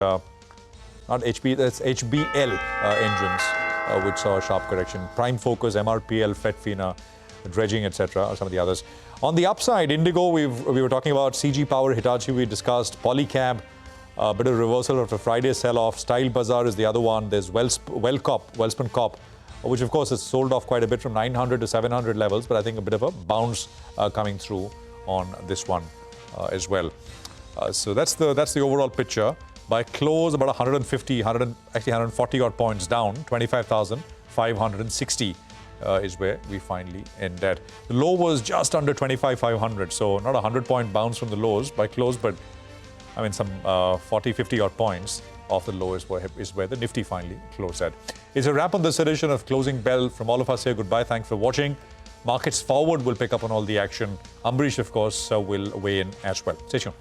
not HP, that's HBL engines, which saw a sharp correction. Prime Focus, MRPL, FedFina, Dredging, etc. are some of the others. On the upside, Indigo, we were talking about CG Power, Hitachi, we discussed Polycab, a bit of reversal after Friday's sell-off. Style Bazaar is the other one. There's Welspun Corp, which of course has sold off quite a bit from 900 to 700 levels, but I think a bit of a bounce coming through on this one as well. So that's the overall picture. By close, about 140 odd points down, 25,560 is where we finally ended. The low was just under 25,500, so not a 100-point bounce from the lows by close, but I mean some 40, 50 odd points off the low is where the Nifty finally closed at. It's a wrap on this edition of Closing Bell. From all of us here, goodbye. Thanks for watching. Markets Forward will pick up on all the action. Ambrish, of course, will weigh in as well. Stay tuned.